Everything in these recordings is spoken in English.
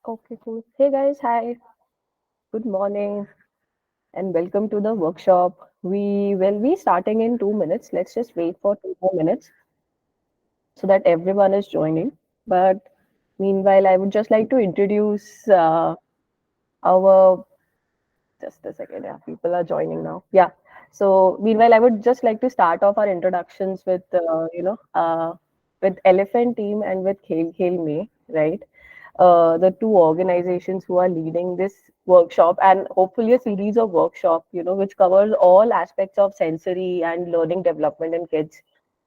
Okay, cool. Hey guys, hi. Good morning and welcome to the workshop. We will be starting in 2 minutes. Let's just wait for 2 more minutes so that everyone is joining. But meanwhile, I would just like to introduce our just a second. Yeah, people are joining now. Yeah. So meanwhile, I would just like to start off our introductions with with Elephant team and with Khel May, right? The two organizations who are leading this workshop and hopefully a series of workshop, which covers all aspects of sensory and learning development in kids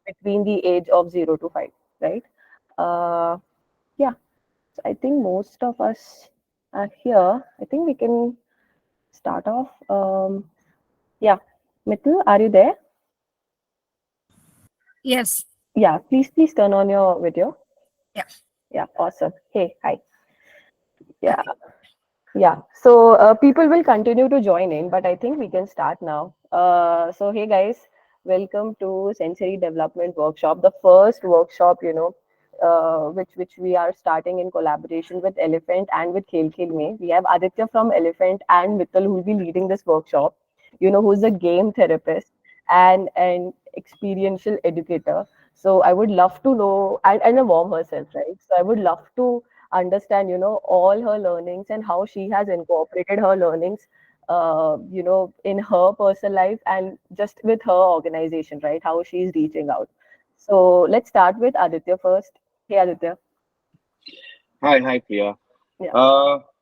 between the age of 0 to 5, right? Uh, yeah. So I think most of us are here. I think we can start off. Yeah, Mital, are you there? Yes. Yeah, please turn on your video. Yeah. Yeah, awesome. Hey, hi. Yeah, Hi. yeah. So people will continue to join in, but I think we can start now. So hey guys, welcome to Sensory Development Workshop, the first workshop, which we are starting in collaboration with Elephant and with Khel Mein. We have Aditya from Elephant and Mittal who will be leading this workshop. Who's a game therapist and an experiential educator. So I would love to know, and a mom herself, right? So I would love to understand, all her learnings and how she has incorporated her learnings, in her personal life and just with her organization, right? How she's reaching out. So let's start with Aditya first. Hey, Aditya. Hi, Priya. Yeah.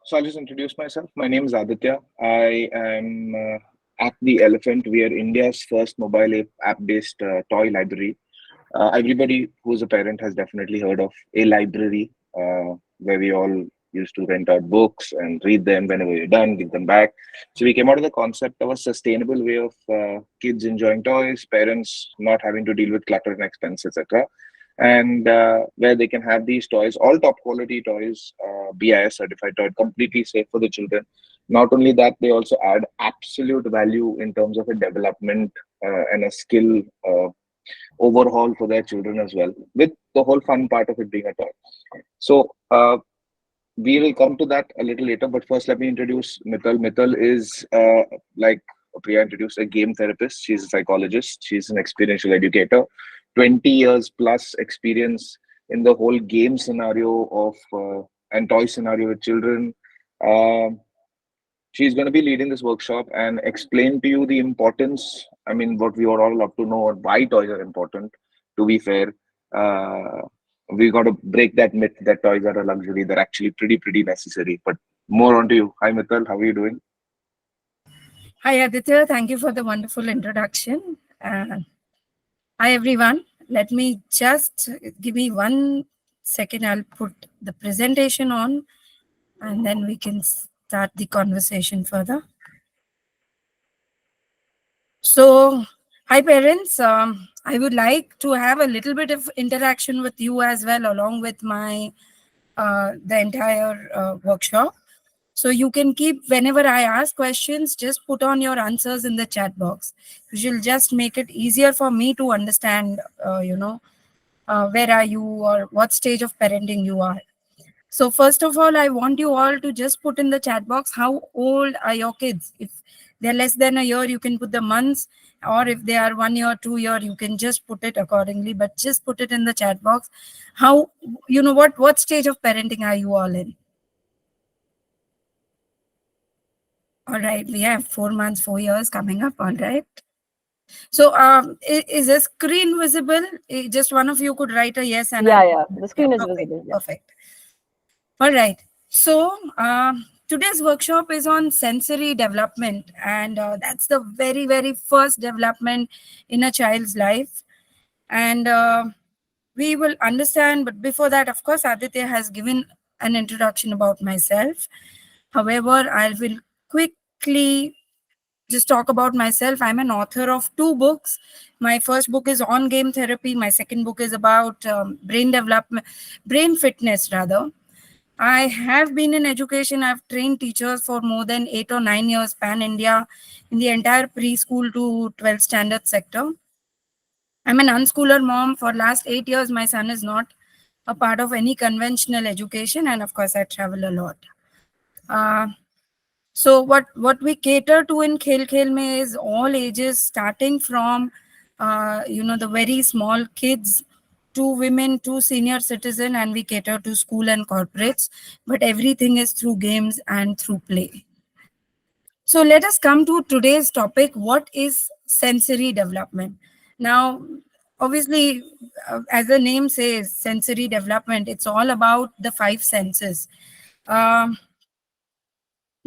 So I'll just introduce myself. My name is Aditya. I am at the Elephant. We are India's first mobile app-based toy library. Everybody who's a parent has definitely heard of a library where we all used to rent out books and read them whenever we're done, give them back. So we came out of the concept of a sustainable way of kids enjoying toys, parents not having to deal with clutter and expense, etc. And where they can have these toys, all top quality toys, BIS certified toy, completely safe for the children. Not only that, they also add absolute value in terms of a development and a skill overhaul for their children as well, with the whole fun part of it being a toy. So we will come to that a little later, but first let me introduce Mital. Mital is like Priya introduced, a game therapist. She's a psychologist. She's an experiential educator. 20 years plus experience in the whole game scenario of and toy scenario with children. Um she's going to be leading this workshop and explain to you the importance. I mean, what we would all love to know, or why toys are important. To be fair, uh, we got to break that myth that toys are a luxury. They're actually pretty necessary. But more on to you. Hi, Mithal. How are you doing? Hi, Aditya. Thank you for the wonderful introduction. Hi, everyone. Let me just give me 1 second. I'll put the presentation on and then we can start the conversation further. So, hi, parents. I would like to have a little bit of interaction with you as well, along with my the entire workshop. So you can keep, whenever I ask questions, just put on your answers in the chat box, which will just make it easier for me to understand, where are you or what stage of parenting you are. So first of all, I want you all to just put in the chat box, how old are your kids? If they're less than a year, you can put the months, or if they are 1 year, 2 year, you can just put it accordingly, but just put it in the chat box. How, what stage of parenting are you all in? All right, we have 4 months, 4 years coming up. All right. So, is the screen visible? Just one of you could write a yes, and I'll. Yeah, yeah. The Yeah, screen is perfect, visible. Yeah. perfect. All right. So, today's workshop is on sensory development, and that's the very first development in a child's life. And we will understand, but before that, of course, Aditya has given an introduction about myself. However, I will quickly just talk about myself. I'm an author of 2 books. My first book is on game therapy. My second book is about brain development, brain fitness, rather. I have been in education. I've trained teachers for more than 8 or 9 years, pan India, in the entire preschool to 12th standard sector. I'm an unschooler mom for last 8 years. My son is not a part of any conventional education, and of course I travel a lot. uh, so what we cater to in Khel Khel Mein is all ages, starting from the very small kids to women to senior citizen, and we cater to school and corporates, but everything is through games and through play. So let us come to today's topic. What is sensory development? Now, obviously, as the name says, sensory development, it's all about the five senses. Um,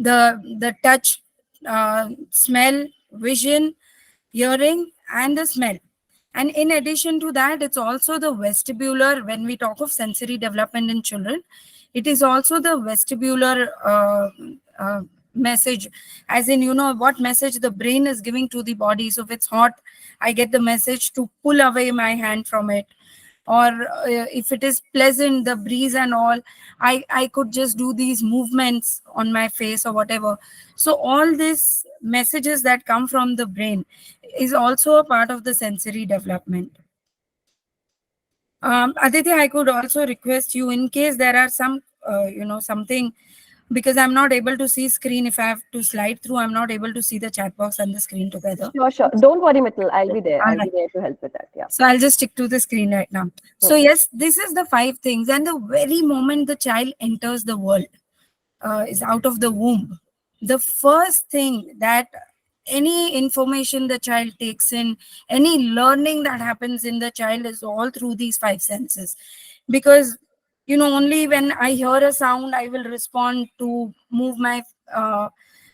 the touch, smell, vision, hearing, and the smell. And in addition to that, it's also the vestibular. When we talk of sensory development in children, it is also the vestibular message, as in, what message the brain is giving to the body. So if it's hot, I get the message to pull away my hand from it. Or if it is pleasant, the breeze and all, I could just do these movements on my face or whatever. So all these messages that come from the brain is also a part of the sensory development. Aditya, I could also request you, in case there are some something, because I'm not able to see screen. If I have to slide through, I'm not able to see the chat box and the screen together. Sure, sure. Don't worry, Mital. I'll be there. All I'll be right. there to help with that. Yeah. So I'll just stick to the screen right now. So yes, this is the five things. And the very moment the child enters the world, is out of the womb, the first thing that any information the child takes in, any learning that happens in the child, is all through these five senses. Because only when I hear a sound, I will respond to move my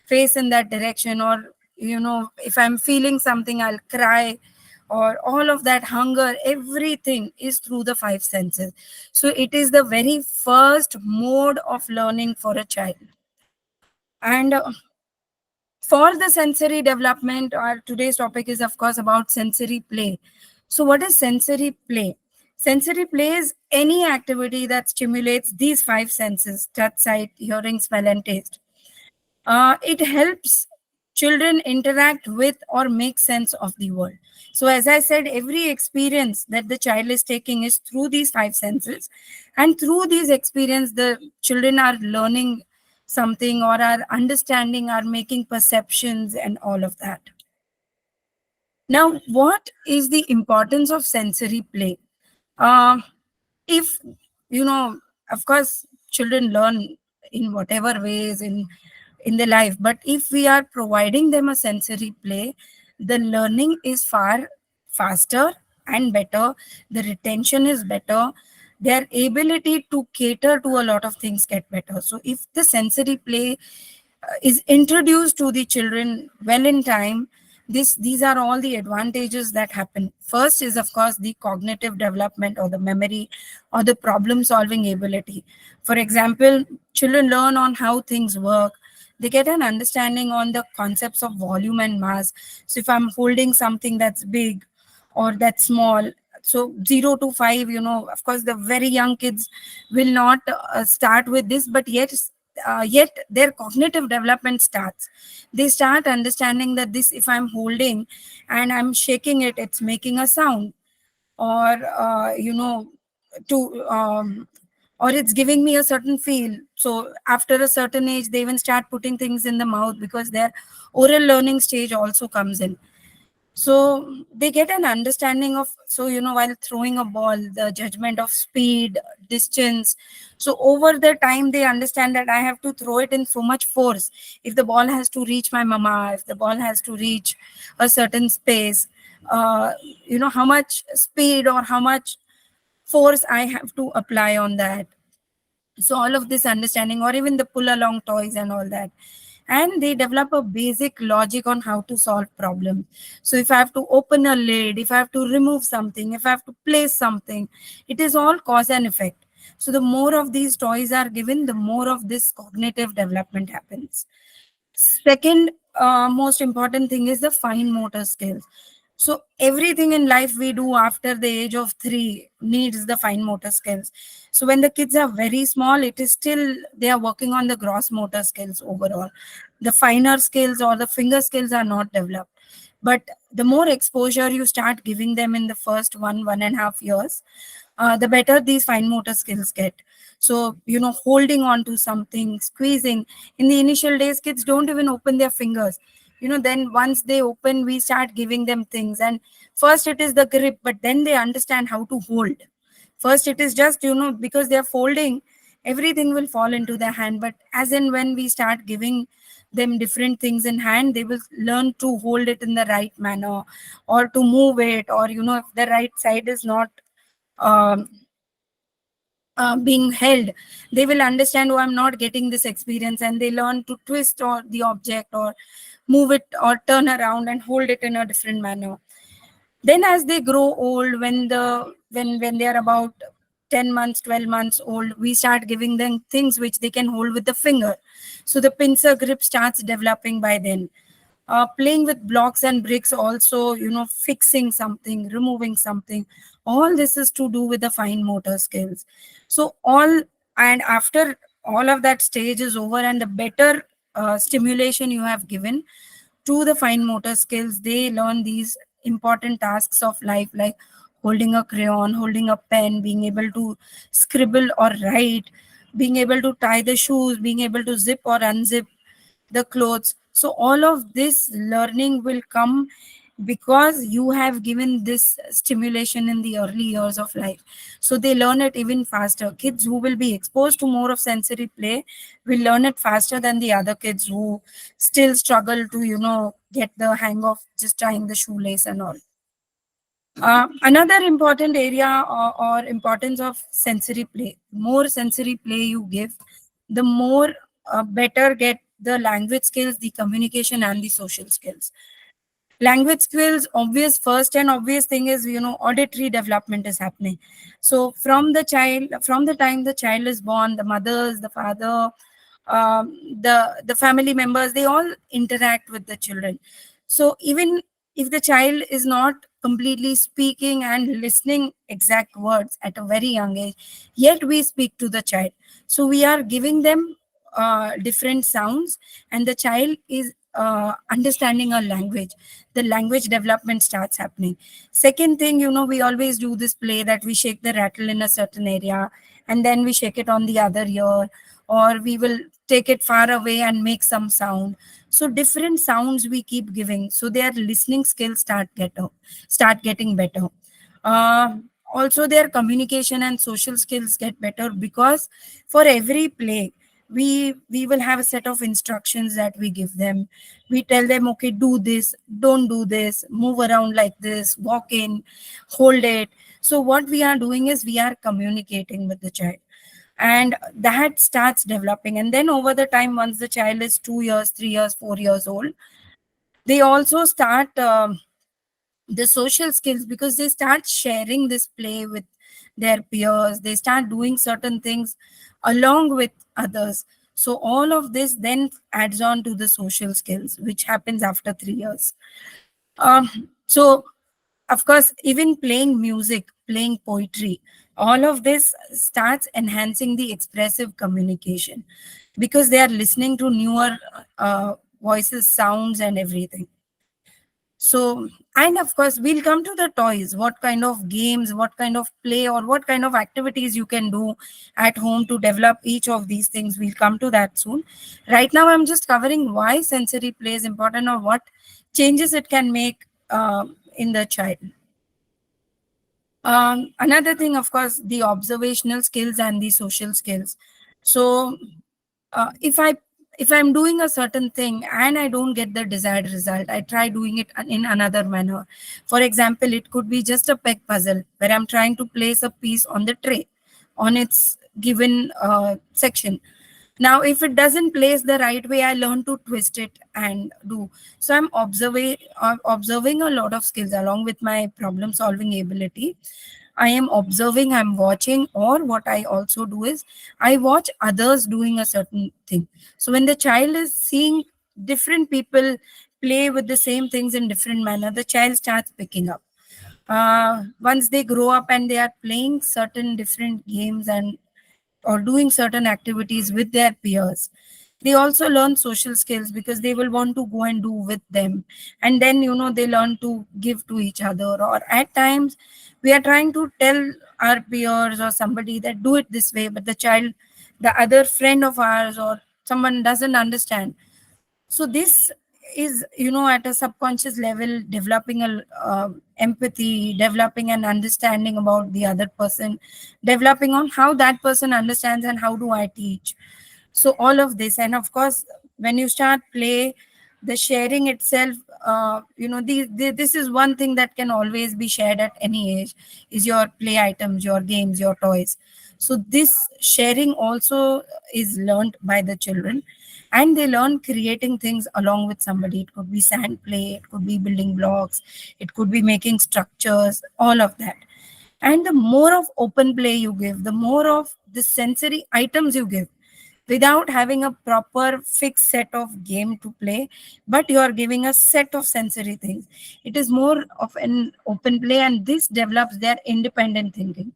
face in that direction. Or if I'm feeling something, I'll cry. Or all of that, hunger, everything is through the five senses. So it is the very first mode of learning for a child. And for the sensory development, our today's topic is, of course, about sensory play. So what is sensory play? Sensory play is any activity that stimulates these five senses: touch, sight, hearing, smell, and taste. It helps children interact with or make sense of the world. So, as I said, every experience that the child is taking is through these five senses, and through these experience, the children are learning something, or are understanding, are making perceptions, and all of that. Now, what is the importance of sensory play? Uh, if of course, children learn in whatever ways in their life, but if we are providing them a sensory play, the learning is far faster and better, the retention is better, their ability to cater to a lot of things get better. So if the sensory play is introduced to the children well in time, these are all the advantages that happen. First is, of course, the cognitive development, or the memory, or the problem solving ability. For example, children learn on how things work. They get an understanding on the concepts of volume and mass. So if I'm holding something that's big or that's small, so 0 to 5, of course, the very young kids will not start with this, but yet their cognitive development starts. They start understanding that this, if I'm holding and I'm shaking it, it's making a sound. Or to or it's giving me a certain feel. So after a certain age, they even start putting things in the mouth, because their oral learning stage also comes in. So they get an understanding of, so while throwing a ball, the judgment of speed, distance. So over the time, they understand that I have to throw it in so much force. If the ball has to reach my mama, if the ball has to reach a certain space, how much speed or how much force I have to apply on that. So all of this understanding, or even the pull along toys and all that. And they develop a basic logic on how to solve problems. So if I have to open a lid, if I have to remove something, if I have to place something, it is all cause and effect. So the more of these toys are given, the more of this cognitive development happens. Second, most important thing is the fine motor skills. So everything in life we do after the age of 3 needs the fine motor skills. So when the kids are very small, it is still they are working on the gross motor skills overall. The finer skills or the finger skills are not developed. But the more exposure you start giving them in the first 1.5 years, the better these fine motor skills get. So, holding on to something, squeezing. In the initial days, kids don't even open their fingers. Then once they open, we start giving them things. And first it is the grip, but then they understand how to hold. First it is just, because they're folding, everything will fall into their hand. But as in when we start giving them different things in hand, they will learn to hold it in the right manner, or to move it, or if the right side is not um, being held, they will understand, oh, I'm not getting this experience, and they learn to twist or the object, or move it, or turn around and hold it in a different manner. Then as they grow old, when they are about 10 months, 12 months old, we start giving them things which they can hold with the finger. So the pincer grip starts developing by then. Playing with blocks and bricks also, fixing something, removing something, all this is to do with the fine motor skills. So all, and after all of that stage is over, and the better stimulation you have given to the fine motor skills, they learn these important tasks of life, like holding a crayon, holding a pen, being able to scribble or write, being able to tie the shoes, being able to zip or unzip the clothes. So all of this learning will come because you have given this stimulation in the early years of life. So they learn it even faster. Kids who will be exposed to more of sensory play will learn it faster than the other kids who still struggle to get the hang of just tying the shoelace and all. Another important area, or importance of sensory play. More sensory play you give, the more better get the language skills, the communication, and the social skills. Language skills, obvious, first and obvious thing is, auditory development is happening. So from the time the child is born, the mothers, the father, the family members, they all interact with the children. So even if the child is not completely speaking and listening exact words at a very young age, yet we speak to the child. So we are giving them different sounds, and the child is understanding our language. The language development starts happening. Second thing, we always do this play that we shake the rattle in a certain area, and then we shake it on the other ear, or we will take it far away and make some sound. So different sounds we keep giving, so their listening skills start getting better. uh, Also their communication and social skills get better, because for every play we will have a set of instructions that we give them. We tell them, okay, do this, don't do this, move around like this, walk in, hold it. So what we are doing is we are communicating with the child, and that starts developing. And then over the time, once the child is 2 years, 3 years, 4 years old, they also start the social skills, because they start sharing this play with their peers, they start doing certain things along with others. So all of this then adds on to the social skills, which happens after 3 years. So of course, even playing music, playing poetry, all of this starts enhancing the expressive communication, because they are listening to newer voices, sounds, and everything. So, and of course, we'll come to the toys. What kind of games, what kind of play, or what kind of activities you can do at home to develop each of these things. We'll come to that soon. Right now, I'm just covering why sensory play is important, or what changes it can make in the child. Another thing, of course, the observational skills and the social skills. So, uh, if I if I'm doing a certain thing and I don't get the desired result, I try doing it in another manner. For example, it could be just a peg puzzle where I'm trying to place a piece on the tray, on its given section. Now, if it doesn't place the right way, I learn to twist it and do. So I'm observing a lot of skills along with my problem solving ability. I am observing, I'm watching, or what I also do is I watch others doing a certain thing. So when the child is seeing different people play with the same things in different manner, the child starts picking up. Once they grow up and they are playing certain different games and or doing certain activities with their peers, They also learn social skills because they will want to go and do with them. And then, they learn to give to each other. Or at times, we are trying to tell our peers or somebody that do it this way, but the child, the other friend of ours or someone doesn't understand. So this is, at a subconscious level, developing a empathy, developing an understanding about the other person, developing on how that person understands and how do I teach. So all of this, and of course, when you start play, the sharing itself, this is one thing that can always be shared at any age, is your play items, your games, your toys. So this sharing also is learned by the children, and they learn creating things along with somebody. It could be sand play, it could be building blocks, it could be making structures, all of that. And the more of open play you give, the more of the sensory items you give, without having a proper fixed set of game to play, but you are giving a set of sensory things, it is more of an open play, and this develops their independent thinking.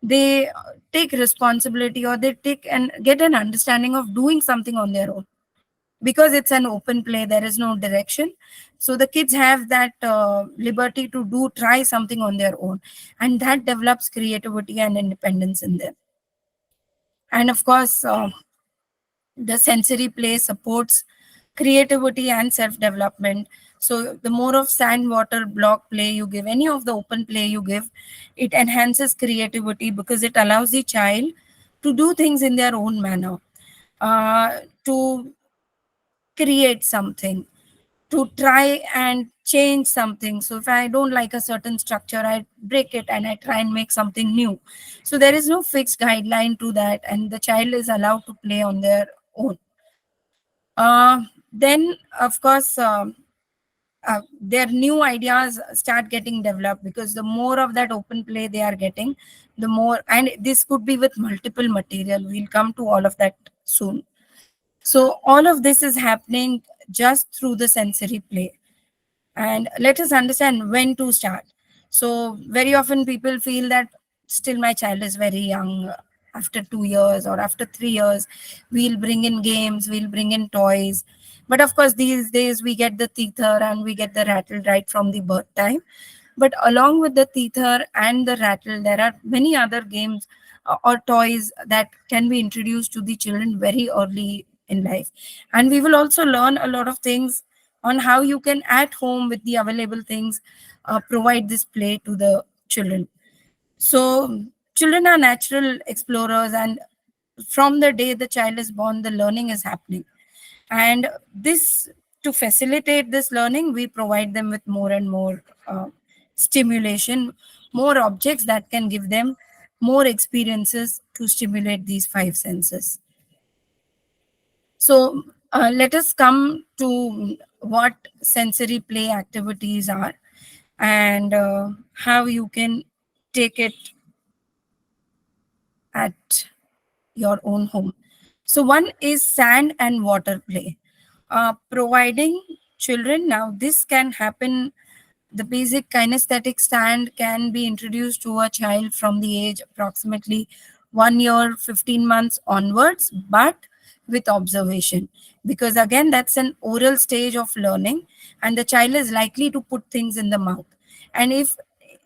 They take responsibility, or they take and get an understanding of doing something on their own, because it's an open play, there is no direction. So the kids have that liberty to do try something on their own, and that develops creativity and independence in them. And of course, the sensory play supports creativity and self development. So the more of sand, water, block play you give, any of the open play you give, it enhances creativity because it allows the child to do things in their own manner, to create something, to try and change something. So if I don't like a certain structure, I break it and I try and make something new. So there is no fixed guideline to that, and the child is allowed to play on their own. Then, of course, their new ideas start getting developed, because the more of that open play they are getting, the more, and this could be with multiple material. We'll come to all of that soon. So all of this is happening just through the sensory play. And let us understand when to start. So very often people feel that still my child is very young. After 2 years or after 3 years, we'll bring in games, we'll bring in toys. But of course, these days we get the teether and we get the rattle right from the birth time. But along with the teether and the rattle, there are many other games or toys that can be introduced to the children very early in life. And we will also learn a lot of things on how you can, at home with the available things, provide this play to the children. So children are natural explorers, and from the day the child is born, the learning is happening. And this, to facilitate this learning, we provide them with more and more stimulation, more objects that can give them more experiences to stimulate these five senses. So let us come to what sensory play activities are, and how you can take it at your own home. So one is sand and water play. Providing children, now this can happen, the basic kinesthetic stand can be introduced to a child from the age approximately 1 year, 15 months onwards, but with observation. Because again, that's an oral stage of learning, and the child is likely to put things in the mouth. And if,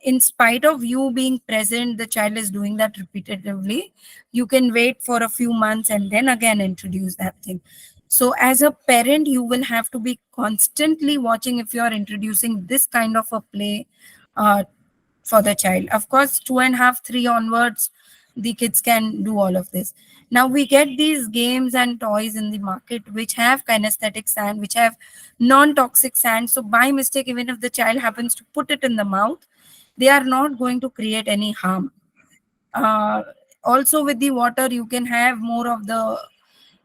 in spite of you being present, the child is doing that repetitively, you can wait for a few months and then again introduce that thing. So as a parent, you will have to be constantly watching if you are introducing this kind of a play uh, for the child. Of course, 2.5, 3 onwards, the kids can do all of this. Now we get these games and toys in the market which have kinesthetic sand, which have non-toxic sand. So by mistake, even if the child happens to put it in the mouth, they are not going to create any harm. Uh, Also with the water, you can have more of the,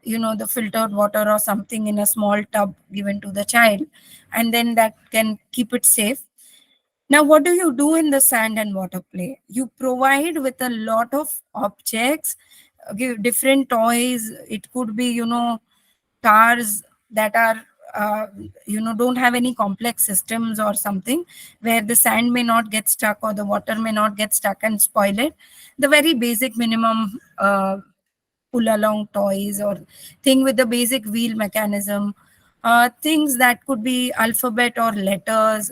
the filtered water or something in a small tub given to the child, and then that can keep it safe. Now what do you do in the sand and water play? You provide with a lot of objects, give different toys. It could be, tars that are don't have any complex systems or something, where the sand may not get stuck or the water may not get stuck and spoil it. The very basic minimum pull along toys, or thing with the basic wheel mechanism, things that could be alphabet or letters,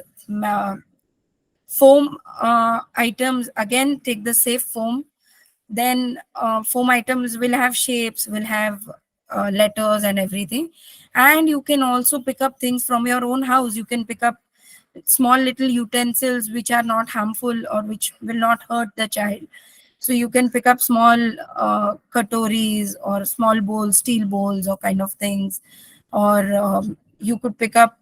foam items. Again, take the safe foam. Then foam items will have shapes, will have letters and everything. And you can also pick up things from your own house. You can pick up small little utensils which are not harmful or which will not hurt the child. So you can pick up small katoris or small bowls, steel bowls or kind of things. Or you could pick up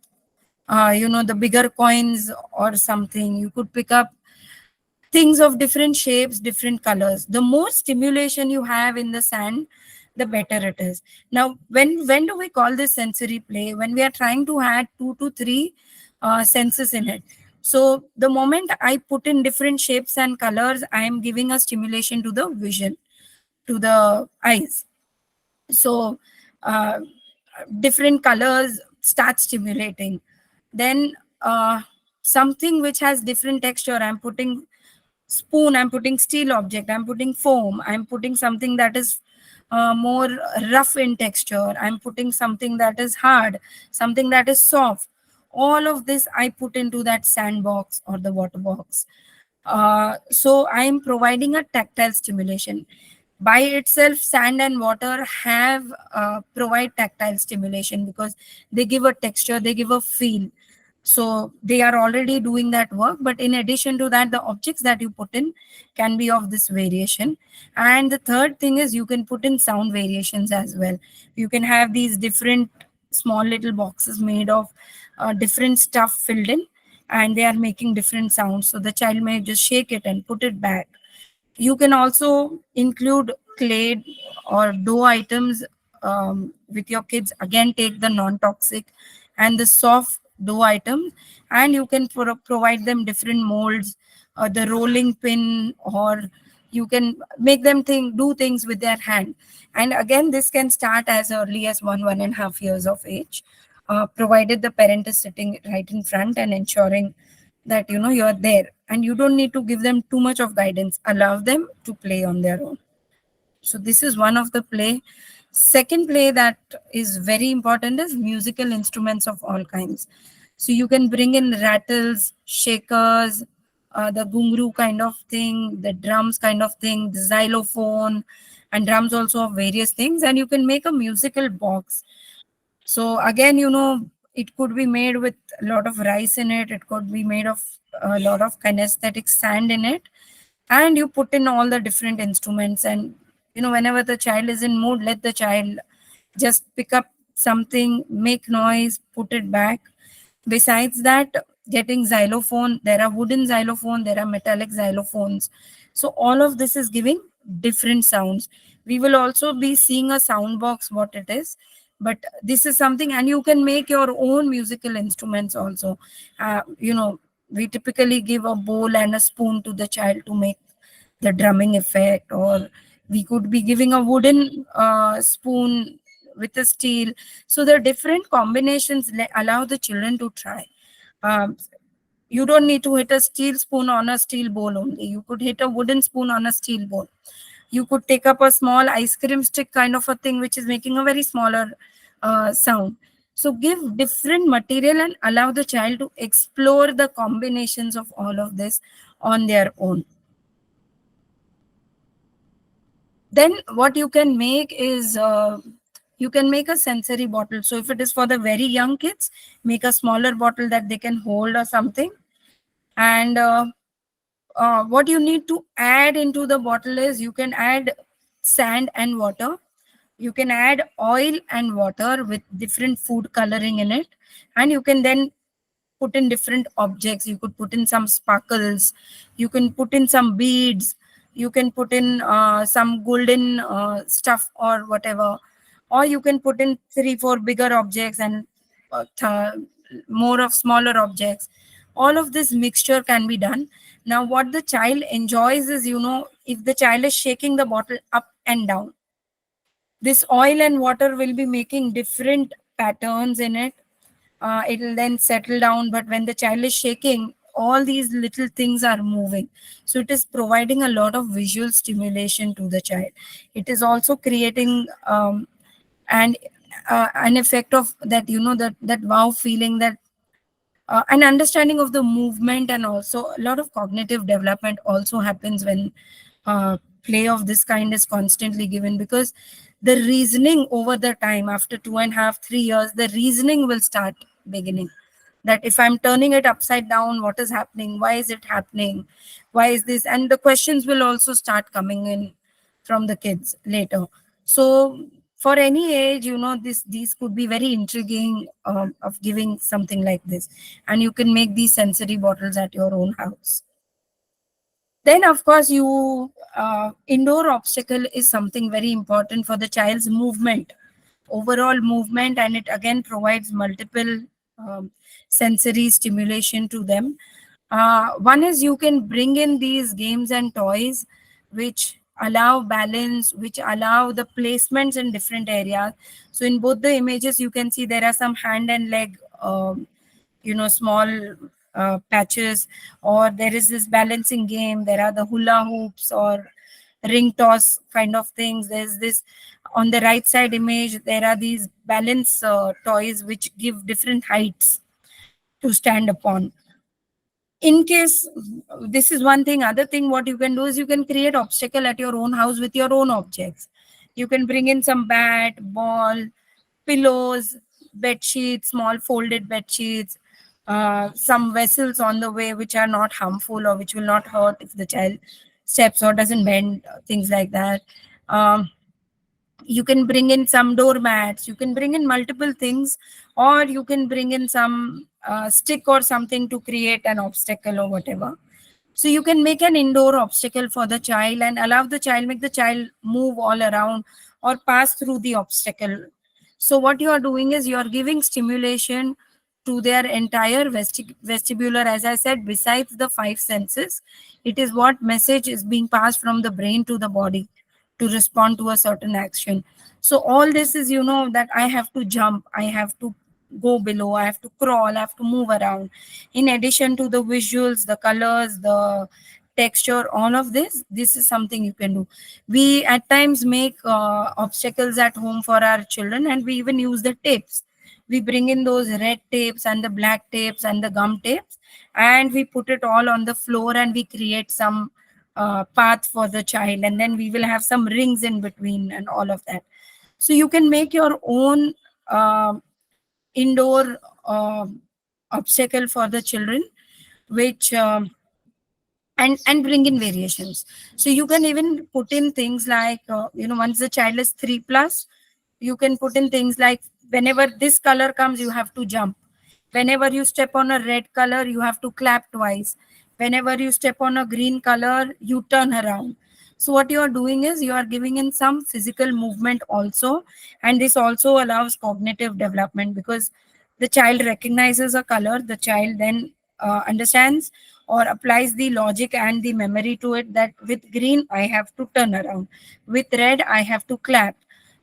the bigger coins or something. You could pick up things of different shapes, different colors. The more stimulation you have in the sand, the better it is. Now, when do we call this sensory play? When we are trying to add 2 to 3 senses in it. So the moment I put in different shapes and colors, I am giving a stimulation to the vision, to the eyes. So uh, different colors start stimulating. Then something which has different texture, I'm putting spoon, I'm putting steel object, I'm putting foam, I'm putting something that is more rough in texture, I'm putting something that is hard, something that is soft. All of this I put into that sandbox or the water box. So I am providing a tactile stimulation. By itself, sand and water have provide tactile stimulation because they give a texture, they give a feel. So they are already doing that work. But in addition to that, the objects that you put in can be of this variation. And the third thing is you can put in sound variations as well. You can have these different small little boxes made of different stuff filled in, and they are making different sounds. So the child may just shake it and put it back. You can also include clay or dough items with your kids. Again, take the non-toxic and the soft dough items, and you can provide them different molds, the rolling pin, or you can make them do things with their hand. And again, this can start as early as 1.5 years of age, provided the parent is sitting right in front and ensuring that you're there, and you don't need to give them too much of guidance. Allow them to play on their own. So this is one of the play. Second play that is very important is musical instruments of all kinds. So you can bring in rattles, shakers, the gungru kind of thing, the drums kind of thing, the xylophone, and drums also of various things, and you can make a musical box. So again, it could be made with a lot of rice in it. It could be made of a lot of kinesthetic sand in it. And you put in all the different instruments. And, whenever the child is in mood, let the child just pick up something, make noise, put it back. Besides that, getting xylophone, there are wooden xylophone, there are metallic xylophones. So all of this is giving different sounds. We will also be seeing a sound box, what it is. But this is something, and you can make your own musical instruments also. We typically give a bowl and a spoon to the child to make the drumming effect, or we could be giving a wooden spoon with a steel. So the different combinations allow the children to try. um, you don't need to hit a steel spoon on a steel bowl only. You could hit a wooden spoon on a steel bowl. You could take up a small ice cream stick kind of a thing which is making a very smaller sound. So give different material and allow the child to explore the combinations of all of this on their own. Then what you can make is you can make a sensory bottle. So if it is for the very young kids, make a smaller bottle that they can hold or something. And what you need to add into the bottle is you can add sand and water. You can add oil and water with different food coloring in it. And you can then put in different objects. You could put in some sparkles, you can put in some beads, you can put in some golden stuff or whatever, or you can put in 3 4 bigger objects and more of smaller objects. All of this mixture can be done. Now what the child enjoys is, if the child is shaking the bottle up and down, this oil and water will be making different patterns in it. It will then settle down. But when the child is shaking, all these little things are moving. So it is providing a lot of visual stimulation to the child. It is also creating and an effect of that, that wow feeling, that an understanding of the movement, and also a lot of cognitive development also happens when play of this kind is constantly given, because the reasoning over the time, after 2.5 3 years, the reasoning will start beginning, that if I'm turning it upside down, what is happening, why is it happening, why is this, and the questions will also start coming in from the kids later. So for any age, these could be very intriguing, of giving something like this, and you can make these sensory bottles at your own house. Then of course, you indoor obstacle is something very important for the child's movement, overall movement, and it again provides multiple um, sensory stimulation to them. One is, you can bring in these games and toys which allow balance, which allow the placements in different areas. So in both the images, you can see there are some hand and leg, small patches, or there is this balancing game. There are the hula hoops or ring toss kind of things. There's this on the right side image. There are these balance toys which give different heights to stand upon. In case, this is one thing. Other thing what you can do is, you can create obstacle at your own house with your own objects. You can bring in some bat, ball, pillows, bed sheets, small folded bed sheets, some vessels on the way which are not harmful or which will not hurt if the child steps or doesn't bend, things like that. um, you can bring in some doormats, you can bring in multiple things, or you can bring in some stick or something to create an obstacle or whatever. So you can make an indoor obstacle for the child and allow the child, make the child move all around or pass through the obstacle. So what you are doing is, you are giving stimulation to their entire vestibular, as I said, besides the five senses. It is what message is being passed from the brain to the body to respond to a certain action. So all this is, that I have to jump, I have to go below, I have to crawl, I have to move around. In addition to the visuals, the colors, the texture, all of this is something you can do. We at times make obstacles at home for our children, and we even use the tapes. We bring in those red tapes and the black tapes and the gum tapes, and we put it all on the floor, and we create some path for the child, and then we will have some rings in between and all of that. So you can make your own indoor obstacle for the children, which and bring in variations. So you can even put in things like, once the child is 3+, you can put in things like, whenever this color comes, you have to jump. Whenever you step on a red color, you have to clap twice. Whenever you step on a green color, you turn around. So what you are doing is, you are giving in some physical movement also, and this also allows cognitive development, because the child recognizes a color, the child then understands or applies the logic and the memory to it, that with green I have to turn around, with red I have to clap,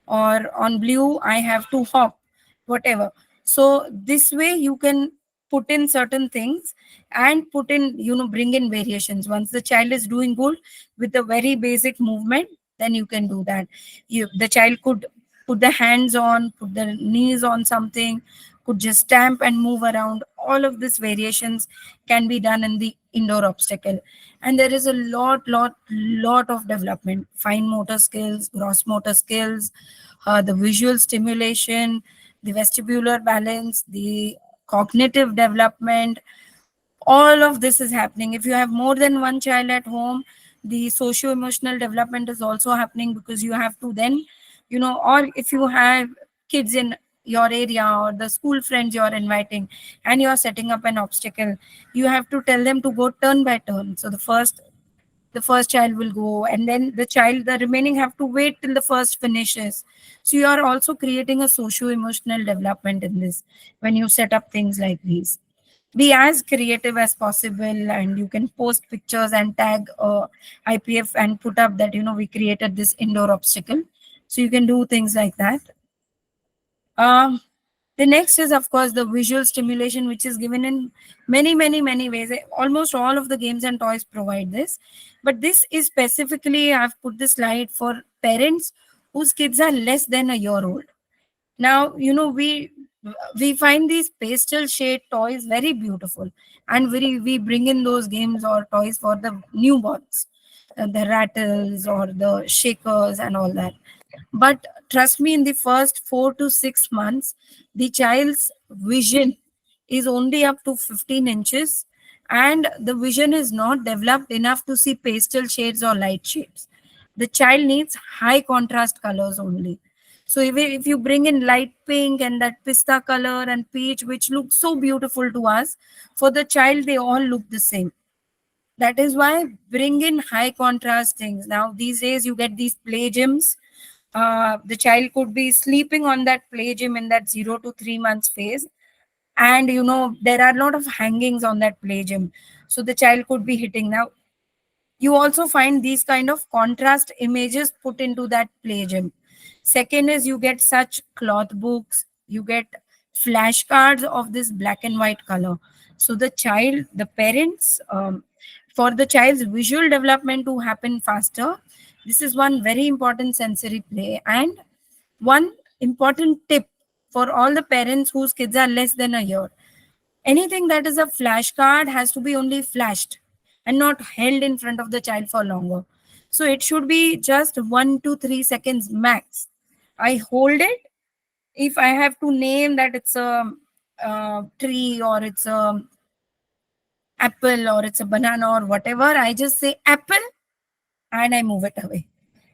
or on blue I have to hop, whatever. So this way you can put in certain things and put in, bring in variations. Once the child is doing good with the very basic movement, then you can do that. The child could put the hands on, put the knees on something, could just stamp and move around. All of these variations can be done in the indoor obstacle. And there is a lot of development: fine motor skills, gross motor skills, the visual stimulation, the vestibular balance, the cognitive development. All of this is happening. If you have more than one child at home, the socio emotional development is also happening, because you have to then, or if you have kids in your area or the school friends you are inviting, and you are setting up an obstacle, you have to tell them to go turn by turn. So the first child will go, and then the remaining have to wait till the first finishes. So you are also creating a socio emotional development in this, when you set up things like these. Be as creative as possible, and you can post pictures and tag IPF and put up that, we created this indoor obstacle. So you can do things like that. um, The next is, of course, the visual stimulation, which is given in many, many, many ways. Almost all of the games and toys provide this. But this is specifically, I've put this slide for parents whose kids are less than a year old. Now, we find these pastel shade toys very beautiful, and we bring in those games or toys for the newborns, the rattles or the shakers and all that. But trust me, in the first 4 to 6 months, the child's vision is only up to 15 inches, and the vision is not developed enough to see pastel shades or light shades. The child needs high contrast colors only. So if you bring in light pink and that pista color and peach, which look so beautiful to us, for the child, they all look the same. That is why bring in high contrast things. Now, these days, you get these play gyms. The child could be sleeping on that play gym in that 0 to 3 months phase. And, there are a lot of hangings on that play gym. So the child could be hitting. Now, you also find these kind of contrast images put into that play gym. Second is you get such cloth books, you get flashcards of this black and white color. So the parents, for the child's visual development to happen faster, this is one very important sensory play. And one important tip for all the parents whose kids are less than a year: anything that is a flashcard has to be only flashed and not held in front of the child for longer. So it should be just 1 to 3 seconds max. I hold it. If I have to name that it's a tree, or it's a apple, or it's a banana, or whatever, I just say apple and I move it away.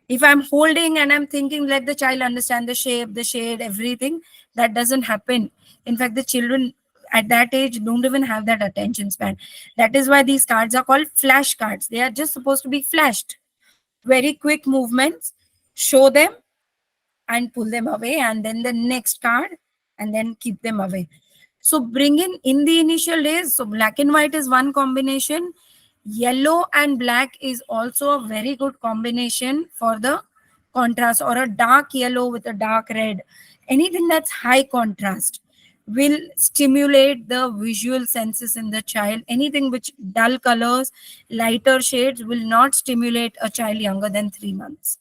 If I'm holding and I'm thinking, let the child understand the shape, the shade, everything, that doesn't happen. In fact, the children at that age don't even have that attention span. That is why these cards are called flash cards. They are just supposed to be flashed. Very quick movements, show them and pull them away, and then the next card, and then keep them away. So bring in the initial days. So black and white is one combination. Yellow and black is also a very good combination for the contrast, or a dark yellow with a dark red. Anything that's high contrast will stimulate the visual senses in the child. Anything which dull colors, lighter shades will not stimulate a child younger than 3 months.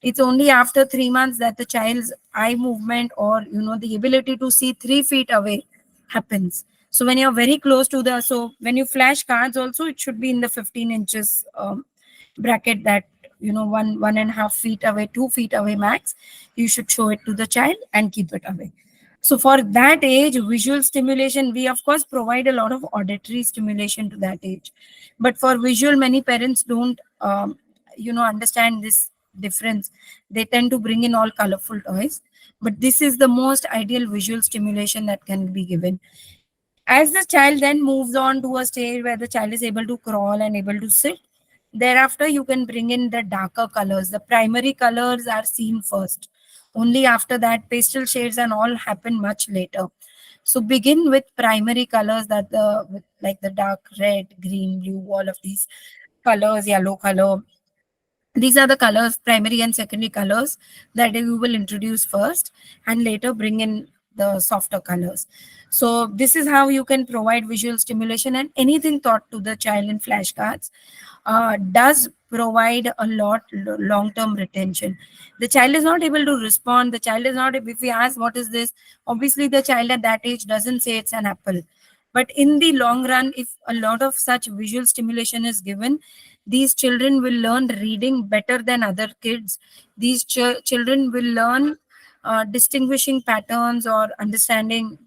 It's only after 3 months that the child's eye movement, or the ability to see 3 feet away happens. So when you're very close to so when you flash cards also, it should be in the 15 inches bracket, that 1.5 feet away, 2 feet away max. You should show it to the child and keep it away. So for that age, visual stimulation, we of course provide a lot of auditory stimulation to that age. But for visual, many parents don't understand this difference. They tend to bring in all colorful toys. But this is the most ideal visual stimulation that can be given. As the child then moves on to a stage where the child is able to crawl and able to sit, thereafter you can bring in the darker colors. The primary colors are seen first. Only after that, pastel shades and all happen much later. So begin with primary colors, like the dark red, green, blue, all of these colors, yellow color. These are the colors, primary and secondary colors, that you will introduce first, and later bring in the softer colors. So this is how you can provide visual stimulation, and anything taught to the child in flashcards does provide a lot long-term retention. The child is not able to respond. The child is not, if we ask what is this, obviously the child at that age doesn't say it's an apple. But in the long run, if a lot of such visual stimulation is given, these children will learn reading better than other kids. These children will learn distinguishing patterns or understanding,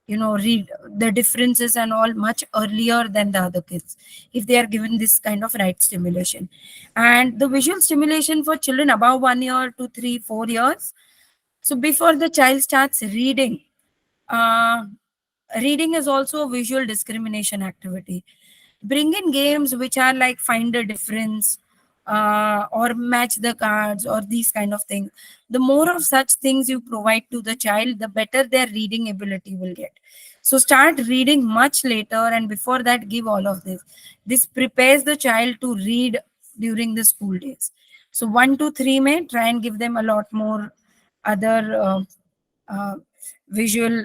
read the differences and all much earlier than the other kids, if they are given this kind of right stimulation. And the visual stimulation for children above 1 year to 3, 4 years. So before the child starts reading, uh, reading is also a visual discrimination activity. Bring in games which are like find the difference, or match the cards, or these kind of things. The more of such things you provide to the child, the better their reading ability will get. So start reading much later, and before that, give all of this. This prepares the child to read during the school days. So 1 to 3 may try and give them a lot more other visual,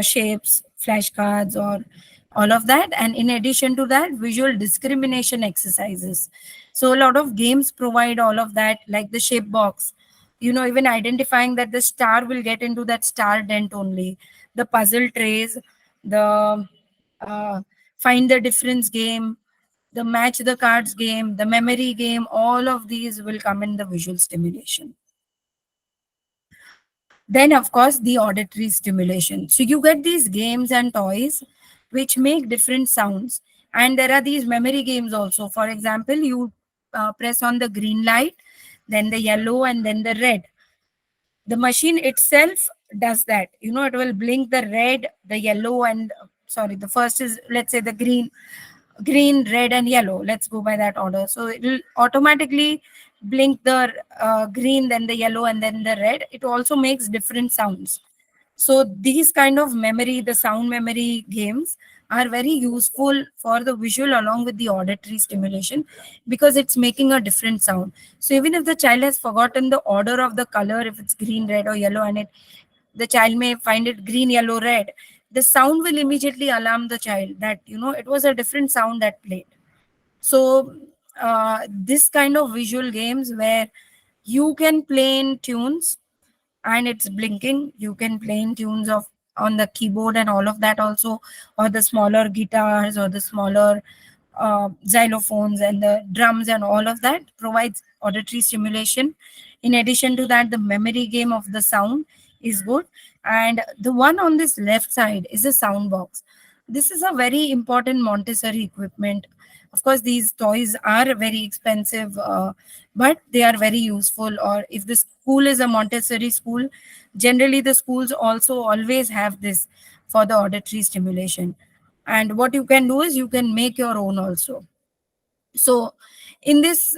shapes, flashcards, or all of that. And in addition to that, visual discrimination exercises. So a lot of games provide all of that, like the shape box, even identifying that the star will get into that star dent only, the puzzle trays, the uh, find the difference game, the match the cards game, the memory game, all of these will come in the visual stimulation. Then, of course, the auditory stimulation. So you get these games and toys which make different sounds. And there are these memory games also. For example, you press on the green light, then the yellow, and then the red. The machine itself does that. It will blink the red, the yellow, and sorry, the first is, let's say, the green, red, and yellow. Let's go by that order. So it will automatically blink the green, then the yellow, and then the red. It also makes different sounds. So these kind of memory, the sound memory games, are very useful for the visual along with the auditory stimulation, because it's making a different sound. So even if the child has forgotten the order of the color, if it's green, red, or yellow, and the child may find it green, yellow, red, the sound will immediately alarm the child that it was a different sound that played. So this kind of visual games where you can play in tunes and it's blinking, you can play in tunes of on the keyboard and all of that also, or the smaller guitars, or the smaller xylophones and the drums, and all of that provides auditory stimulation. In addition to that, the memory game of the sound is good. And the one on this left side is a sound box. This is a very important Montessori equipment. Of course, these toys are very expensive, but they are very useful. Or if the school is a Montessori school, generally the schools also always have this for the auditory stimulation. And what you can do is you can make your own also. So in this,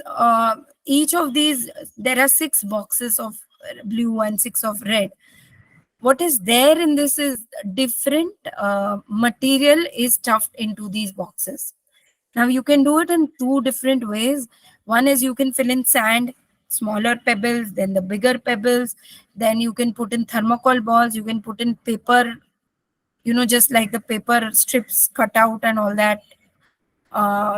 each of these, there are 6 boxes of blue and 6 of red. What is there in this is different material is stuffed into these boxes. Now you can do it in 2 different ways. One is you can fill in sand, smaller pebbles, then the bigger pebbles. Then you can put in thermocol balls, you can put in paper, just like the paper strips cut out and all that.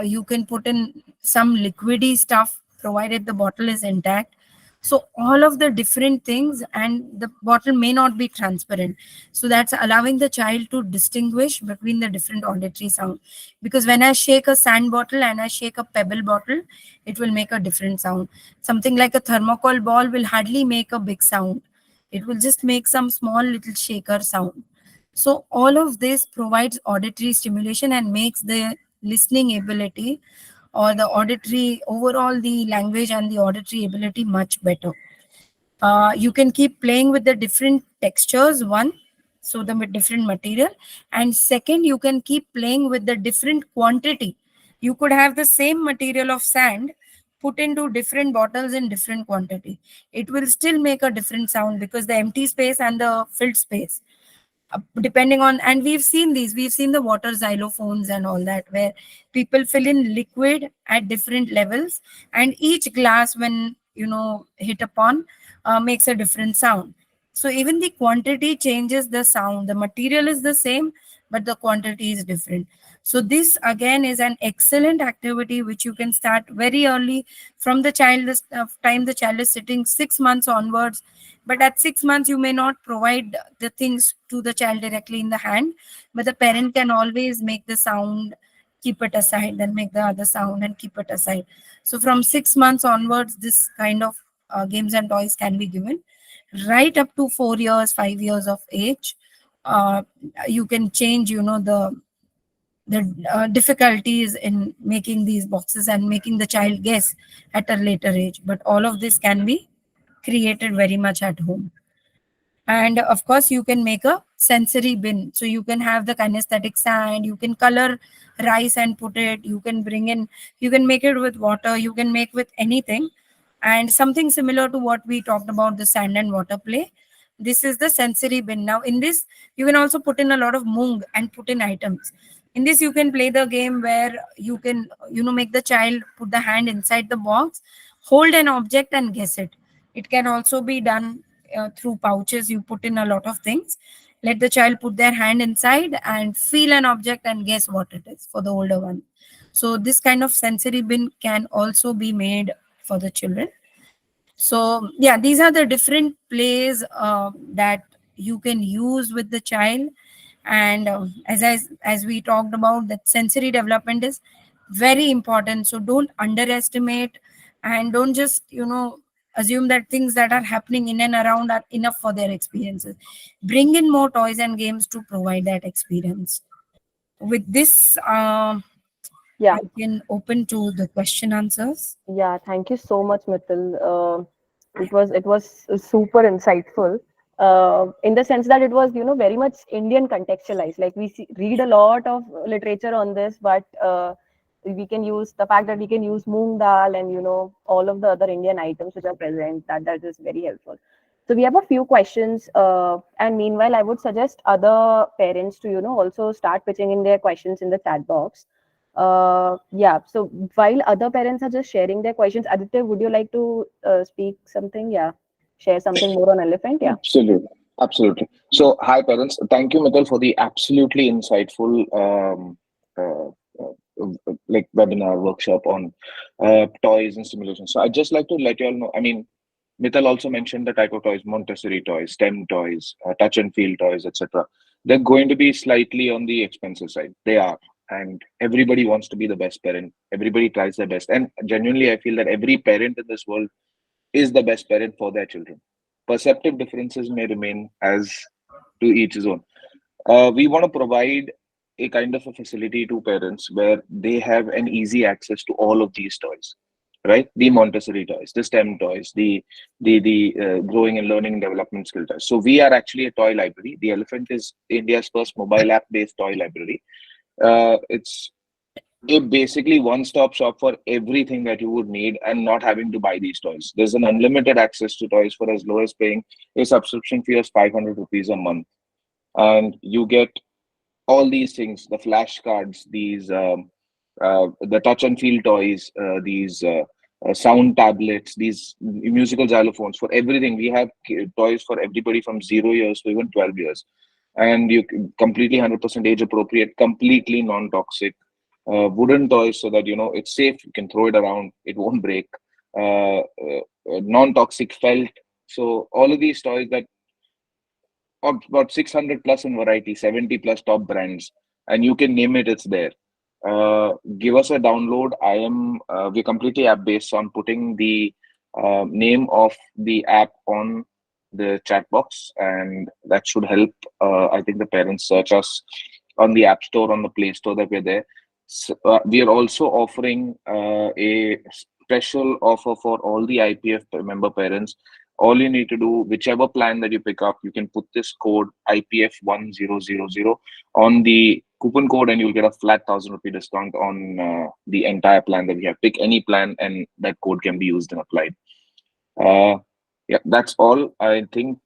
You can put in some liquidy stuff, provided the bottle is intact. So all of the different things, and the bottle may not be transparent. So that's allowing the child to distinguish between the different auditory sound. Because when I shake a sand bottle and I shake a pebble bottle, it will make a different sound. Something like a thermocol ball will hardly make a big sound. It will just make some small little shaker sound. So all of this provides auditory stimulation and makes the listening ability, or the auditory, overall the language and the auditory ability, much better. You can keep playing with the different textures, one, so the different material, and second, you can keep playing with the different quantity. You could have the same material of sand put into different bottles in different quantity. It will still make a different sound, because the empty space and the filled space, depending on, and we've seen the water xylophones and all that, where people fill in liquid at different levels, and each glass, when hit upon, makes a different sound. So even the quantity changes the sound. The material is the same, but the quantity is different. So this again is an excellent activity which you can start very early, from the child time the child is sitting, 6 months onwards. But at 6 months, you may not provide the things to the child directly in the hand, but the parent can always make the sound, keep it aside, then make the other sound and keep it aside. So from 6 months onwards, this kind of games and toys can be given. Right up to 4 years, 5 years of age, uh, you can change, the difficulties in making these boxes and making the child guess at a later age. But all of this can be created very much at home. And of course, you can make a sensory bin. So you can have the kinesthetic sand, you can color rice and put it, you can bring in, you can make it with water, you can make with anything. And something similar to what we talked about, the sand and water play. This is the sensory bin. Now, in this, you can also put in a lot of mung and put in items. In this, you can play the game where you can, make the child put the hand inside the box, hold an object and guess it. It can also be done through pouches you put in a lot of things. Let the child put their hand inside and feel an object and guess what it is for the older one. So this kind of sensory bin can also be made for the children. So yeah, these are the different plays that you can use with the child. And as we talked about, that sensory development is very important. So don't underestimate, and don't just assume that things that are happening in and around are enough for their experiences. Bring in more toys and games to provide that experience. With this, Yeah. I can open to the question answers. Yeah, thank you so much, Mital. It was super insightful, in the sense that it was very much Indian contextualized. Like we read a lot of literature on this, but we can use the fact that we can use moong dal and all of the other Indian items which are present. That is very helpful. So we have a few questions, and meanwhile, I would suggest other parents to also start pitching in their questions in the chat box. Yeah, so while other parents are just sharing their questions, Aditya, would you like to speak something? Yeah, share something more on elephant? Yeah. Absolutely. Absolutely. So, hi, parents. Thank you, Mital, for the absolutely insightful like webinar workshop on toys and stimulation. So, I'd just like to let you all know. I mean, Mital also mentioned the type of toys: Montessori toys, STEM toys, touch and feel toys, etc. They're going to be slightly on the expensive side. They are. And everybody wants to be the best parent. Everybody tries their best. And genuinely, I feel that every parent in this world is the best parent for their children. Perceptive differences may remain as to each his own. We want to provide a kind of a facility to parents where they have an easy access to all of these toys, right? The Montessori toys, the STEM toys, the growing and learning and development skill toys. So we are actually a toy library. The Elephant is India's first mobile app based toy library. It's a basically one-stop shop for everything that you would need and not having to buy these toys. There's an unlimited access to toys for as low as paying a subscription fee of 500 rupees a month. And you get all these things, the flashcards, the touch and feel toys, these sound tablets, these musical xylophones, for everything. We have toys for everybody from 0 years to even 12 years. And completely 100% age appropriate, completely non-toxic, wooden toys, so that it's safe. You can throw it around, it won't break. Non-toxic felt. So all of these toys that about 600 plus in variety, 70 plus top brands, and you can name it, it's there. Give us a download. We're completely app based, so I'm putting the name of the app on the chat box, and that should help. I think the parents search us on the App Store, on the Play Store, that we're there. So, we are also offering a special offer for all the IPF member parents. All you need to do, whichever plan that you pick up, you can put this code IPF1000 on the coupon code, and you'll get a flat 1,000 rupee discount on the entire plan that we have. Pick any plan, and that code can be used and applied. Uh, yeah, that's all. I think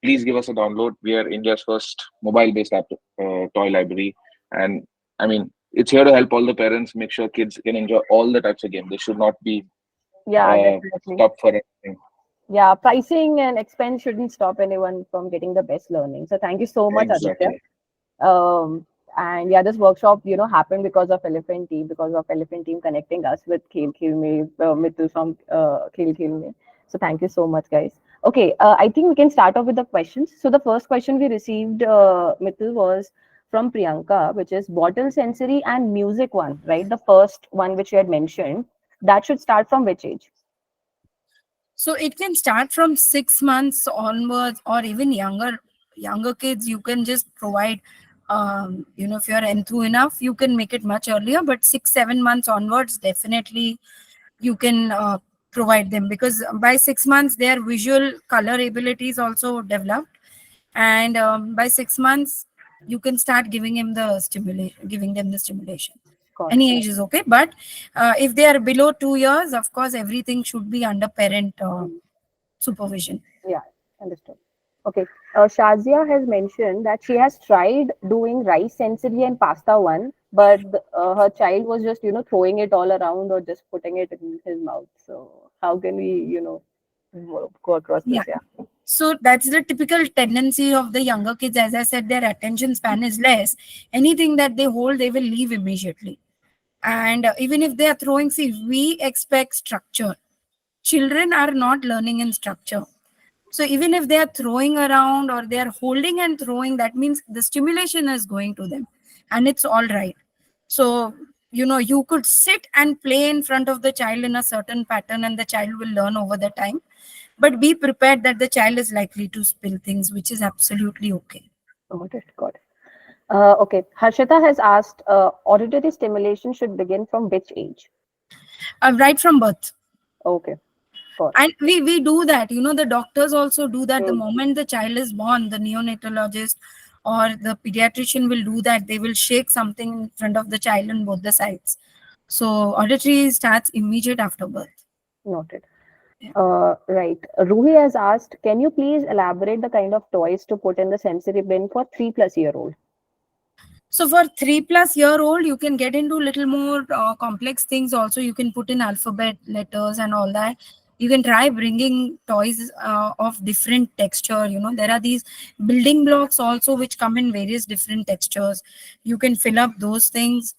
please give us a download. We are India's first mobile-based app toy library, and I mean, it's here to help all the parents make sure kids can enjoy all the types of games. They should not be Yeah, definitely. stopped for anything. Yeah, pricing and expense shouldn't stop anyone from getting the best learning. So thank you so much, Aditya. Exactly. And yeah, this workshop, happened because of Elephant Team, connecting us with Khel Khel Me, Mitul from Khel Khel Me. So thank you so much, guys. Okay, I think we can start off with the questions. So the first question we received, Mitul, was from Priyanka, which is bottle sensory and music one, right? The first one which you had mentioned, that should start from which age? So it can start from 6 months onwards, or even younger kids. You can just provide, if you're enthused enough, you can make it much earlier. But 6-7 months onwards, definitely you can provide them, because by 6 months their visual color ability is also developed, and by 6 months you can start giving them the stimulation. Got it. Any age is okay, but if they are below 2 years, of course everything should be under parent supervision. Yeah, understood. Okay. Shazia has mentioned that she has tried doing rice sensory and pasta one, but her child was just, throwing it all around or just putting it in his mouth. So how can we, go across Yeah. this? Yeah. So that's the typical tendency of the younger kids. As I said, their attention span is less. Anything that they hold, they will leave immediately. And even if they are throwing, see, we expect structure. Children are not learning in structure. So even if they are throwing around or they are holding and throwing, that means the stimulation is going to them and it's all right. So, you could sit and play in front of the child in a certain pattern and the child will learn over the time. But be prepared that the child is likely to spill things, which is absolutely okay. Got it. Got it. Okay. Harshita has asked, auditory stimulation should begin from which age? Right from birth. Okay. Got it. And we do that, the doctors also do that. The Hmm. moment the child is born, the neonatologist or the pediatrician will do that. They will shake something in front of the child on both the sides. So auditory starts immediate after birth. Noted. Yeah. Right. Ruhi has asked, can you please elaborate the kind of toys to put in the sensory bin for 3+ year old? So for 3+ year old, you can get into little more complex things. Also, you can put in alphabet letters and all that. You can try bringing toys of different texture. There are these building blocks also which come in various different textures. You can fill up those things.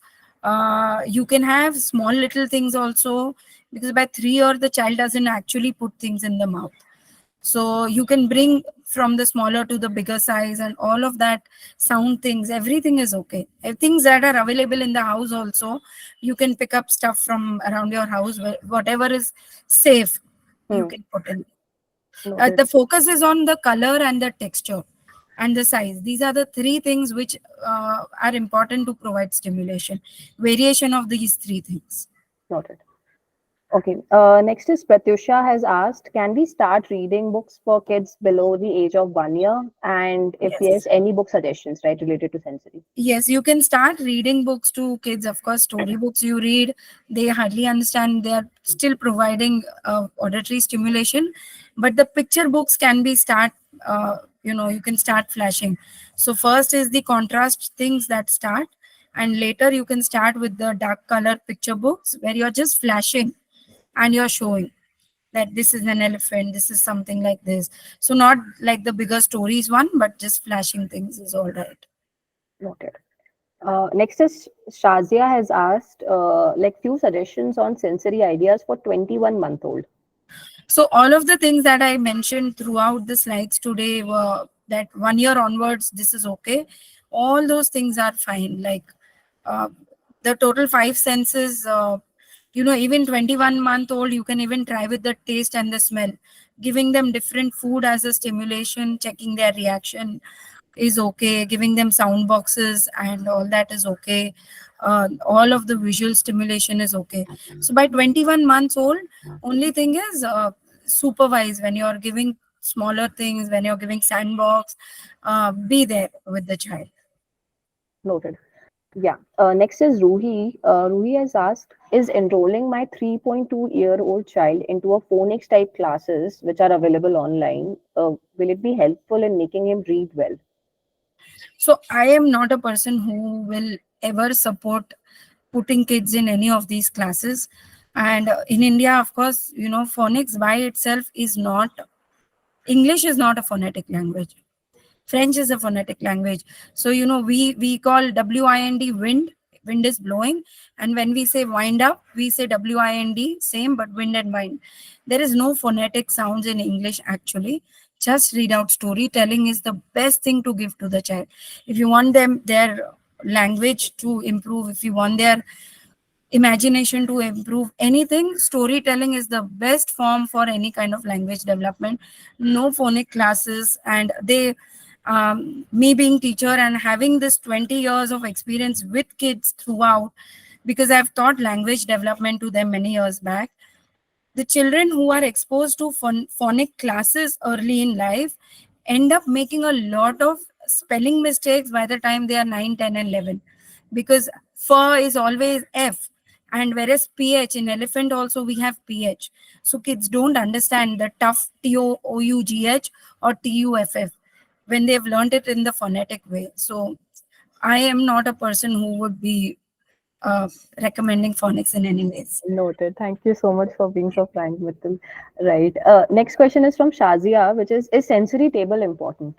You can have small little things also, because by 3 years the child doesn't actually put things in the mouth. So you can bring from the smaller to the bigger size and all of that. Sound things, everything is okay. Things that are available in the house also, you can pick up stuff from around your house. Whatever is safe, you Hmm. can put in. Noted. The focus is on the color and the texture and the size. These are the three things which are important to provide stimulation. Variation of these three things. Noted. Okay. Next is Pratyusha has asked, can we start reading books for kids below the age of 1 year? And if yes, Yes. any book suggestions, right, related to sensory? Yes, you can start reading books to kids. Of course, storybooks you read, they hardly understand. They are still providing auditory stimulation, but the picture books can be start. You can start flashing. So first is the contrast things that start, and later you can start with the dark color picture books where you're just flashing and you're showing that this is an elephant, this is something like this. So not like the bigger stories one, but just flashing things is all right. Noted. Next is Shazia has asked, like few suggestions on sensory ideas for 21-month-old. So all of the things that I mentioned throughout the slides today were that 1 year onwards, this is okay. All those things are fine. Like uh, the total five senses, even 21-month-old, you can even try with the taste and the smell. Giving them different food as a stimulation, checking their reaction is okay. Giving them sound boxes and all that is okay. All of the visual stimulation is okay. So by 21 months old, only thing is supervise when you're giving smaller things, when you're giving sandbox, be there with the child. Noted. Yeah. Next is Ruhi. Ruhi has asked, is enrolling my 3.2-year-old child into a phonics type classes which are available online, will it be helpful in making him read well? So I am not a person who will ever support putting kids in any of these classes. And in India, of course, phonics by itself is not, English is not a phonetic language. French is a phonetic language. So we call wind wind. Wind is blowing, and when we say wind up, we say wind, same but wind and wind. There is no phonetic sounds in English actually. Just read out. Storytelling is the best thing to give to the child. If you want them their language to improve, if you want their imagination to improve anything, storytelling is the best form for any kind of language development. No phonic classes. And they me being teacher and having this 20 years of experience with kids throughout, because I've taught language development to them many years back, the children who are exposed to phonic classes early in life end up making a lot of spelling mistakes by the time they are 9, 10, and 11, because fur is always F, and whereas PH in elephant also we have PH. So kids don't understand the tough TOOUGH or TUFF when they've learned it in the phonetic way. So I am not a person who would be uh, recommending phonics in any ways. Noted. Thank you so much for being so frank, Mitul. Right. Next question is from Shazia, which is sensory table important?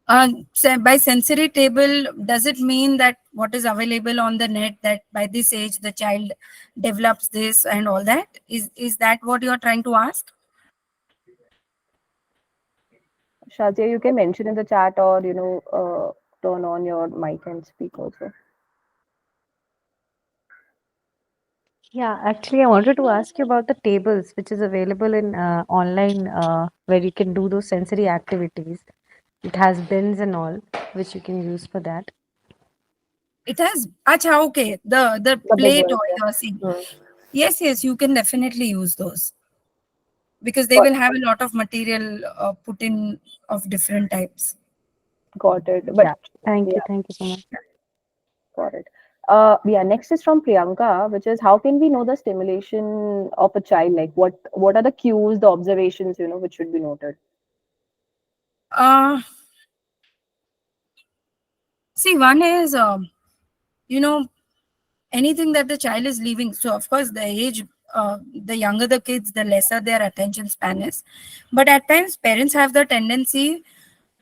By sensory table, does it mean that what is available on the net, that by this age the child develops this and all that? Is that what you are trying to ask? Shazia, you can mention in the chat or, turn on your mic and speak also. Yeah, actually, I wanted to ask you about the tables, which is available in online, where you can do those sensory activities. It has bins and all, which you can use for that. It has, acha, okay, the The big play one, toy you are seeing. yeah. Yes, yes, you can definitely use those because they Got, will have a lot of material put in of different types. got it. But Yeah, thank you. yeah, Thank you so much. got it. Yeah, next is from Priyanka, which is how can we know the stimulation of a child? Like what are the cues, the observations, which should be noted? Uh, See, one is, you know, anything that the child is leaving. So, of course, the age, the younger the kids, the lesser their attention span is. But at times, parents have the tendency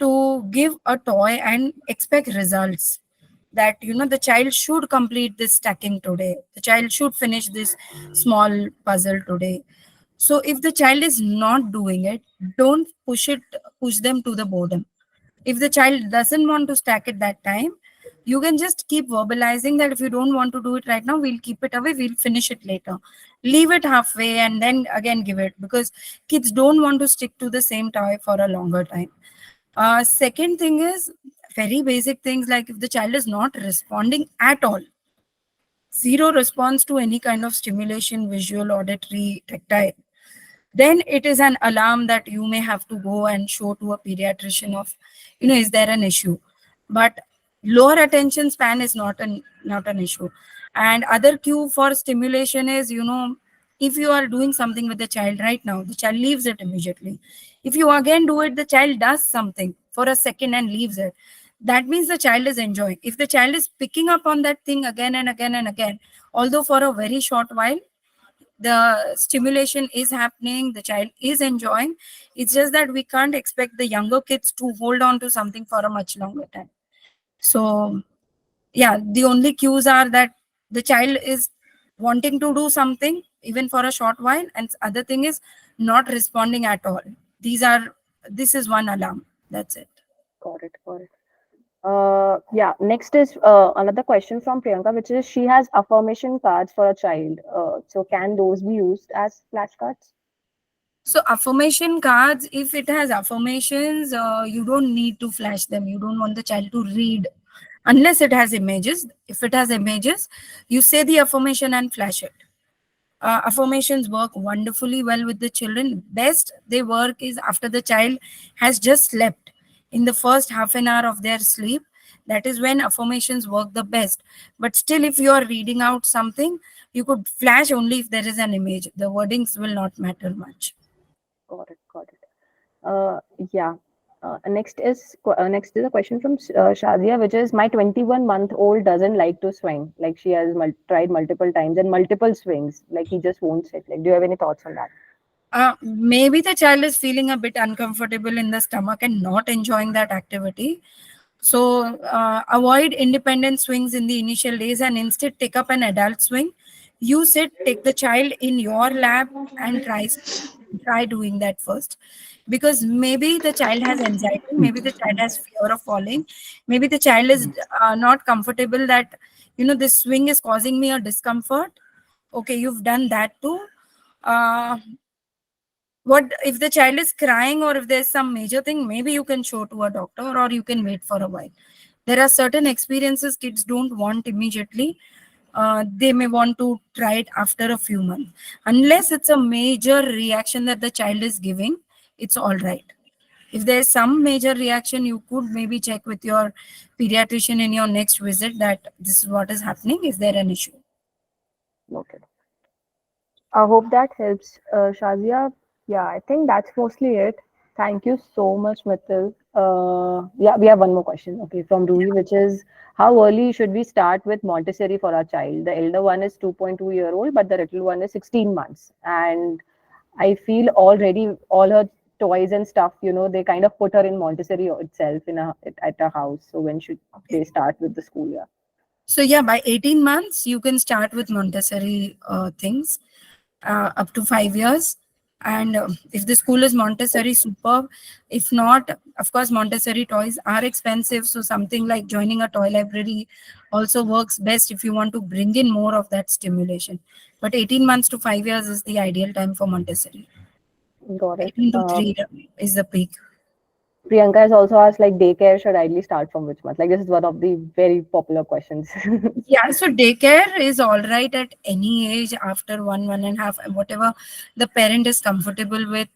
to give a toy and expect results, that the child should complete this stacking today, the child should finish this small puzzle today. So if the child is not doing it, don't push them to the boredom. If the child doesn't want to stack it that time, you can just keep verbalizing that if you don't want to do it right now, we'll keep it away, we'll finish it later. Leave it halfway and then again give it, because kids don't want to stick to the same toy for a longer time. Second thing is very basic things, like if the child is not responding at all, zero response to any kind of stimulation, visual, auditory, tactile, then it is an alarm that you may have to go and show to a pediatrician of, is there an issue? But lower attention span is not an issue. And other cue for stimulation is, if you are doing something with the child right now, the child leaves it immediately. If you again do it, the child does something for a second and leaves it, that means the child is enjoying. If the child is picking up on that thing again and again and again, although for a very short while, the stimulation is happening, the child is enjoying. It's just that we can't expect the younger kids to hold on to something for a much longer time. So yeah, the only cues are that the child is wanting to do something even for a short while, and other thing is not responding at all. This is one alarm, that's it. Got it. Got it. Yeah. Next is another question from Priyanka, which is she has affirmation cards for a child. So can those be used as flashcards? So affirmation cards, if it has affirmations, you don't need to flash them. You don't want the child to read unless it has images. If it has images, you say the affirmation and flash it. Affirmations work wonderfully well with the children. Best they work is after the child has just slept, in the first half an hour of their sleep. That is when affirmations work the best. But still, if you are reading out something, you could flash only if there is an image. The wordings will not matter much. Got it. Got it. Yeah. Next is a question from Shazia, which is my 21-month-old doesn't like to swing. Like she has tried multiple times and multiple swings. Like he just won't sit. Like, do you have any thoughts on that? Maybe the child is feeling a bit uncomfortable in the stomach and not enjoying that activity. So avoid independent swings in the initial days and instead take up an adult swing. You sit, take the child in your lap and try doing that first. Because maybe the child has anxiety, maybe the child has fear of falling, maybe the child is not comfortable that, this swing is causing me a discomfort. Okay, you've done that too. Uh, what if the child is crying, or if there's some major thing, maybe you can show to a doctor or you can wait for a while. There are certain experiences kids don't want immediately. They may want to try it after a few months. Unless it's a major reaction that the child is giving, it's all right. If there's some major reaction, you could maybe check with your pediatrician in your next visit that this is what is happening, is there an issue. Noted. I hope that helps, Shazia. Yeah, I think that's mostly it. Thank you so much, Mitul. Yeah, we have one more question. Okay, from Ruhi, which is how early should we start with Montessori for our child? The elder one is 2.2-year-old, but the little one is 16 months. And I feel already all her toys and stuff, they kind of put her in Montessori itself at a house. So when should they start with the school year? So yeah, by 18 months, you can start with Montessori things up to 5 years. And if the school is Montessori, superb. If not, of course, Montessori toys are expensive. So something like joining a toy library also works best if you want to bring in more of that stimulation. But 18 months to 5 years is the ideal time for Montessori. Got it. 18 to 3 is the peak. Priyanka has also asked, like, daycare should ideally start from which month? Like, this is one of the very popular questions. Yeah, so daycare is all right at any age after 1.5, whatever the parent is comfortable with.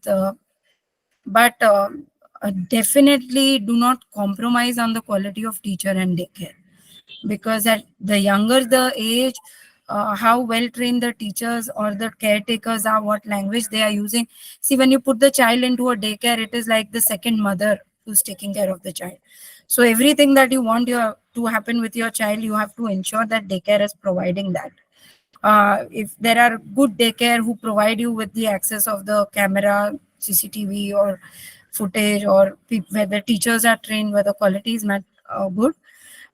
But definitely do not compromise on the quality of teacher and daycare, because at the younger the age, how well trained the teachers or the caretakers are, what language they are using. See, when you put the child into a daycare, it is like the second mother who's taking care of the child. So everything that you want to happen with your child, you have to ensure that daycare is providing that. If there are good daycare who provide you with the access of the camera, CCTV or footage, or where the teachers are trained, where the quality is not good,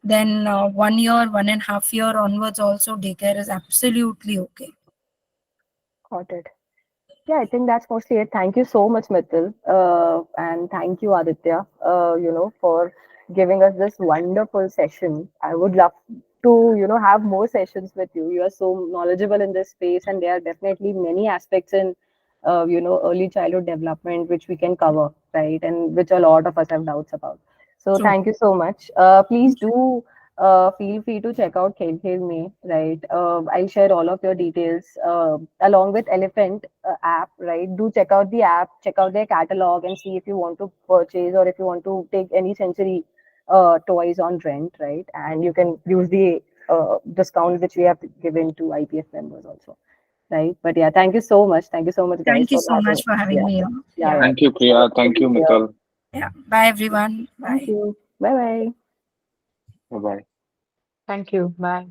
then 1 year, 1.5 year onwards also daycare is absolutely okay. Got it. Yeah, I think that's mostly it. Thank you so much, Mital. And thank you, Aditya, for giving us this wonderful session. I would love to, have more sessions with you. You are so knowledgeable in this space, and there are definitely many aspects in, early childhood development which we can cover, right? And which a lot of us have doubts about. So True. thank you so much. Please do feel free to check out Khel Khel Me, right? I'll share all of your details along with Elephant app, right? Do check out the app, check out their catalog, and see if you want to purchase or if you want to take any sensory toys on rent, right? And you can use the discount which we have given to IPF members also, right? But yeah, thank you so much. Thank you so much, guys, Thank you for so having. much for having Yeah, me yeah, on. yeah, Yeah. yeah. Thank you, Priya. Thank you, Yeah. Mital. Yeah. Bye, everyone. Thank Bye. you. Bye bye. Bye bye. Thank you. Bye.